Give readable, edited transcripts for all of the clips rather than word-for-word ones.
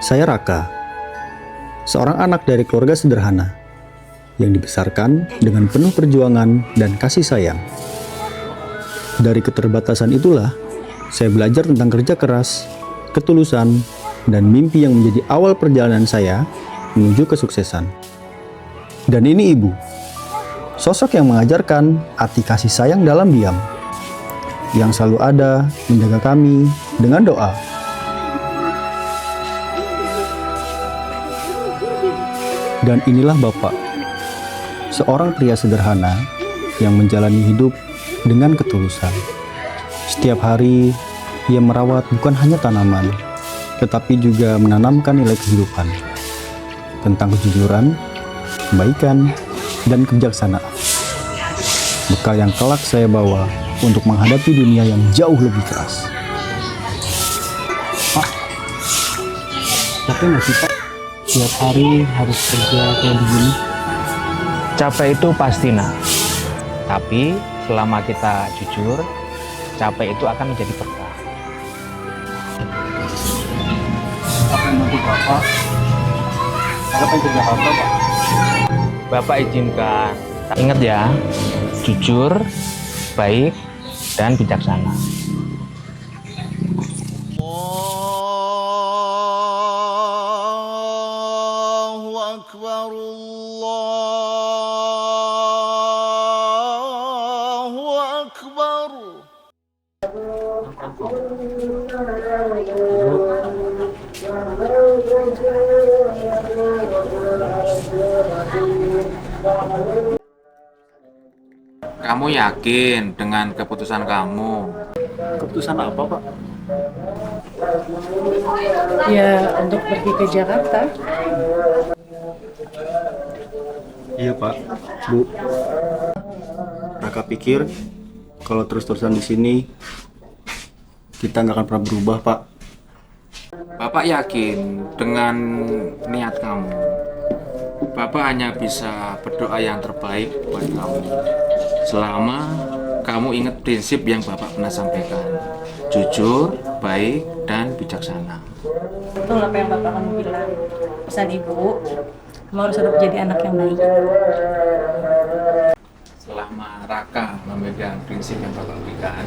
Saya Raka, seorang anak dari keluarga sederhana yang dibesarkan dengan penuh perjuangan dan kasih sayang. Dari keterbatasan itulah, saya belajar tentang kerja keras, ketulusan, dan mimpi yang menjadi awal perjalanan saya menuju kesuksesan. Dan ini ibu, sosok yang mengajarkan arti kasih sayang dalam diam, yang selalu ada menjaga kami dengan doa. Dan inilah Bapak, seorang pria sederhana yang menjalani hidup dengan ketulusan. Setiap hari, ia merawat bukan hanya tanaman, tetapi juga menanamkan nilai kehidupan tentang kejujuran, kebaikan, dan kebijaksanaan. Bekal yang kelak saya bawa untuk menghadapi dunia yang jauh lebih keras. Pak, capek nggak sih Pak? Setiap hari harus kerja kayak begini. Capek itu pasti, nak. Tapi selama kita jujur, capek itu akan menjadi berkah. Apa yang nanti Bapak? Apa yang kerja Bapak, Pak? Bapak izinkan. Ingat ya, jujur, baik, dan bijaksana. Allahu Akbar, Allahu Akbar. Kamu yakin dengan keputusan kamu? Keputusan apa Pak? Ya, untuk pergi ke Jakarta. Iya Pak, Bu. Raka pikir kalau terus-terusan di sini kita nggak akan pernah berubah Pak. Bapak yakin dengan niat kamu. Bapak hanya bisa berdoa yang terbaik buat kamu. Selama kamu ingat prinsip yang Bapak pernah sampaikan. Jujur, baik, dan bijaksana. Betul apa yang Bapak kamu bilang. Pesan Ibu, kamu harus tetap jadi anak yang baik. Selama Raka memegang prinsip yang Bapak berikan,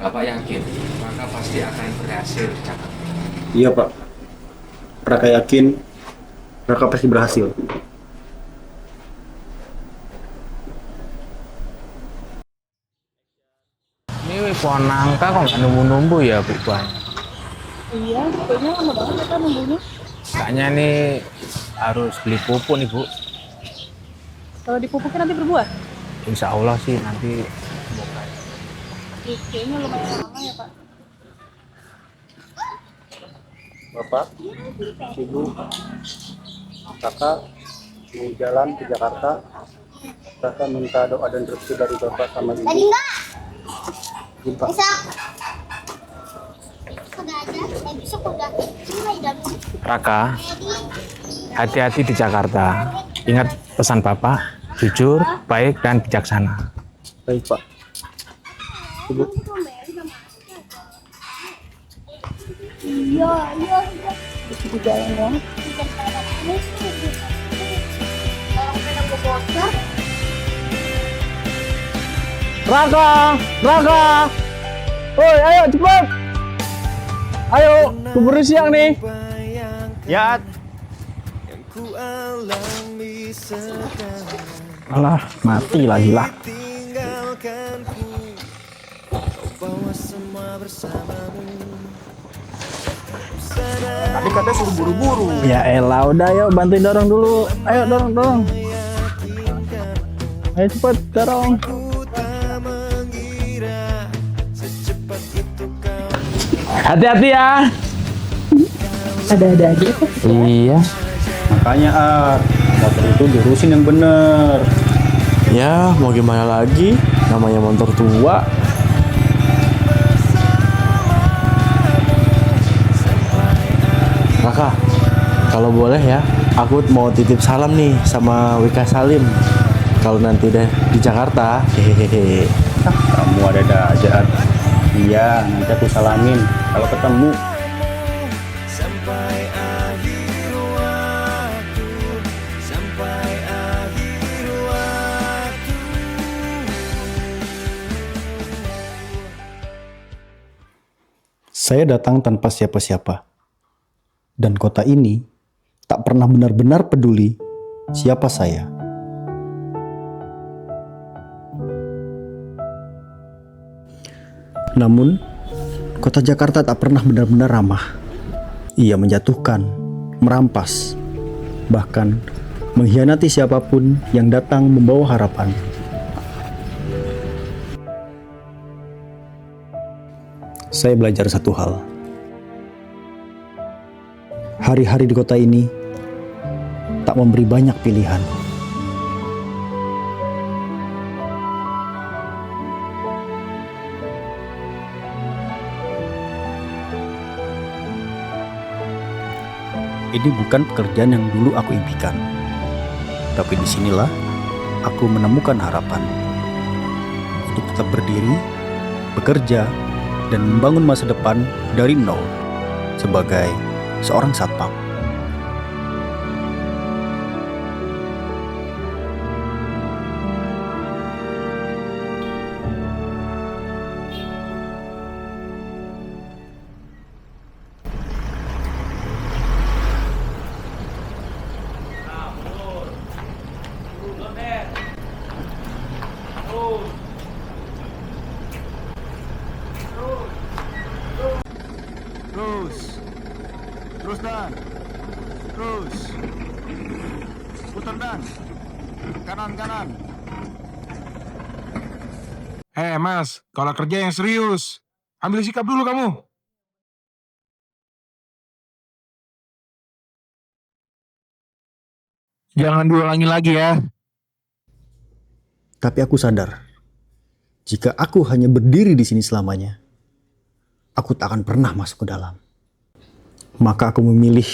Bapak yakin Raka pasti akan berhasil di Jakarta. Iya Pak, Raka yakin Raka pasti berhasil. Ini pohon nangka kok nggak numbu-numbu ya, Bu Tuan? Iya, kayaknya lama banget mereka nunggunya. Kayaknya nih harus beli pupuk nih, Bu. Kalau dipupukin nanti berbuah? Insya Allah sih nanti. Kayaknya lumayan lama ya Pak. Bapak, Ibu, Kakak mau jalan ke Jakarta. Kakak minta doa dan restu dari Bapak sama Ibu. Tadi enggak? Jumpa. Besok. Udah ada, besok udah. Cuma udah. Raka, hati-hati di Jakarta. Ingat pesan Bapak, jujur, baik, dan bijaksana. Baik Pak. Ibu. Iya, iya, iya. Di jalan ya. Bukan pada ini sih. Orang pada gue bocor. Raka, Raka, woi, ayo cepet, ayo, keburu siang nih. Ya. Alah, mati lagi lah. Tadi katanya suruh buru-buru. Ya elah, udah ayo bantuin dorong dulu. Ayo dorong. Ayo cepet dorong. Hati-hati ya. Ada-ada aja kok. Iya. Makanya motor itu diurusin yang bener. Ya, mau gimana lagi? Namanya motor tua. Raka, kalau boleh ya, aku mau titip salam nih sama Wika Salim. Kalau nanti deh di Jakarta, hehehe. Kamu ada aja. Iya, nanti aku salamin kalau ketemu. Sampai akhir Saya datang tanpa siapa-siapa. Dan kota ini tak pernah benar-benar peduli siapa saya. Namun, kota Jakarta tak pernah benar-benar ramah. Ia menjatuhkan, merampas, bahkan mengkhianati siapapun yang datang membawa harapan. Saya belajar satu hal. Hari-hari di kota ini tak memberi banyak pilihan. Ini bukan pekerjaan yang dulu aku impikan. Tapi disinilah aku menemukan harapan untuk tetap berdiri, bekerja, dan membangun masa depan dari nol sebagai seorang satpam. Terus dan terus putar dan kanan. Mas, kalau kerja yang serius, ambil sikap dulu kamu. Jangan diulangi lagi ya. Tapi aku sadar, jika aku hanya berdiri di sini selamanya, aku tak akan pernah masuk ke dalam. Maka aku memilih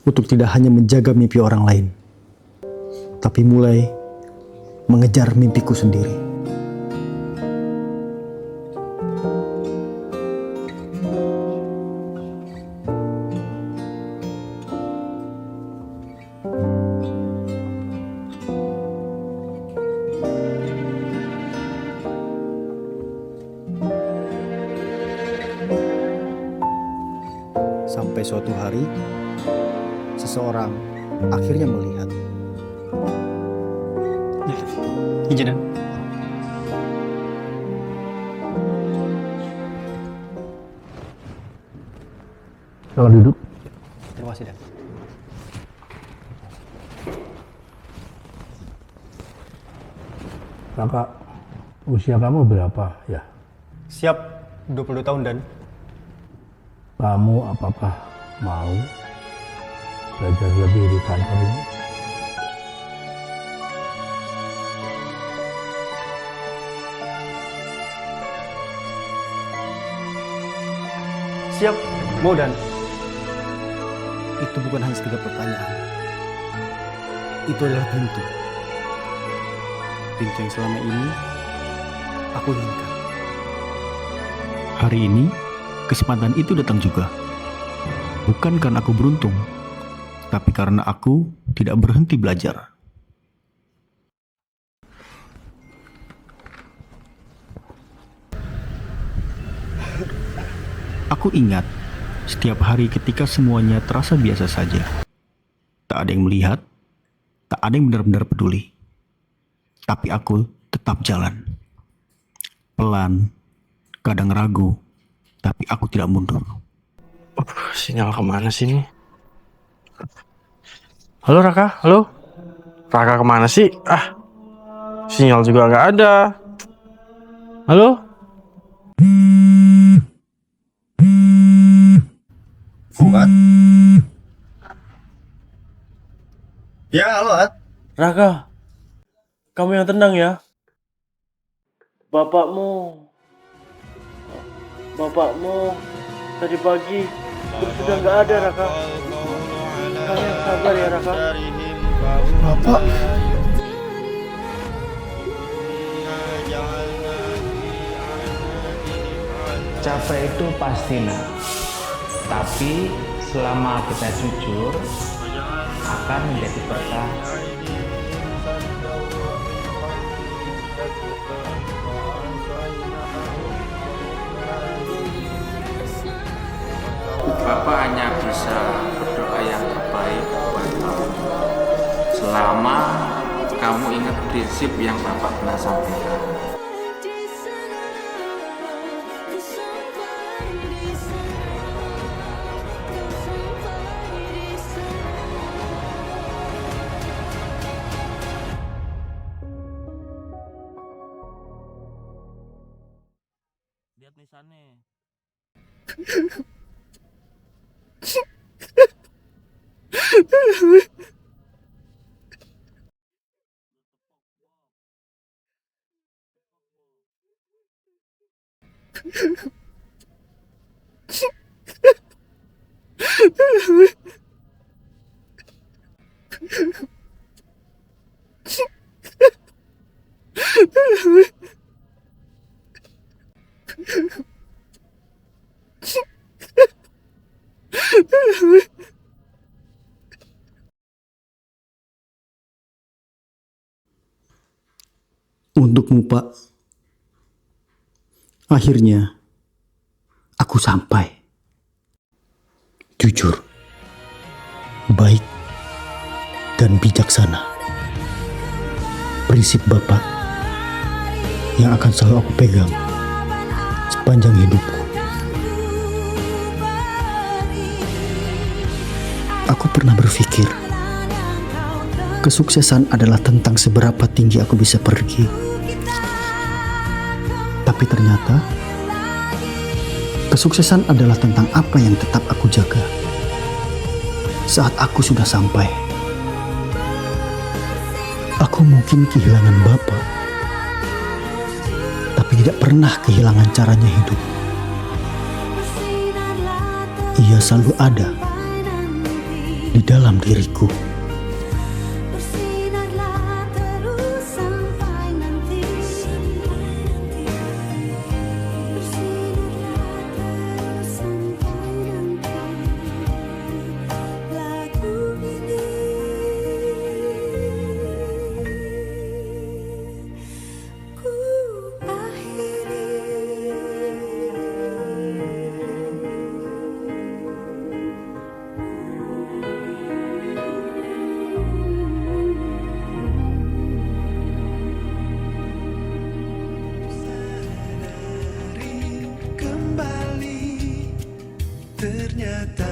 untuk tidak hanya menjaga mimpi orang lain, tapi mulai mengejar mimpiku sendiri. Sampai suatu hari, seseorang akhirnya melihat. Izin, Dan. Selamat duduk. Terima kasih, Dan. Kakak, usia kamu berapa ya? Siap, 22 tahun, Dan. Kamu apakah mau belajar lebih di kantor ini? Siap, mau, Dan. Itu bukan hanya sekedar pertanyaan. Itu adalah pintu. Pintu yang selama ini aku inginkan. Hari ini, kesempatan itu datang juga. Bukan karena aku beruntung, tapi karena aku tidak berhenti belajar. Aku ingat setiap hari ketika semuanya terasa biasa saja. Tak ada yang melihat, tak ada yang benar-benar peduli. Tapi aku tetap jalan. Pelan, kadang ragu, tapi aku tidak mundur. Sinyal kemana sih ini? Halo Raka, halo? Raka kemana sih? Sinyal juga nggak ada. Halo? Fuad? Ya, halo, Ad. Raka, kamu yang tenang ya. Bapakmu tadi pagi sudah nggak ada, Raka. Kamu yang sabar ya, Raka. Bapak? Capek itu pasti, Nak. Tapi selama kita jujur, akan menjadi berkah. bisa berdoa yang terbaik buat kamu. Selama kamu ingat prinsip yang Bapak pernah sampaikan. Lihat nisannya. Untukmu, Pak. Akhirnya, aku sampai. Jujur, baik, dan bijaksana. Prinsip Bapak yang akan selalu aku pegang sepanjang hidupku. Aku pernah berpikir, kesuksesan adalah tentang seberapa tinggi aku bisa pergi. Tapi ternyata, kesuksesan adalah tentang apa yang tetap aku jaga saat aku sudah sampai. Aku mungkin kehilangan Bapak, tapi tidak pernah kehilangan caranya hidup. Ia selalu ada di dalam diriku. Ternyata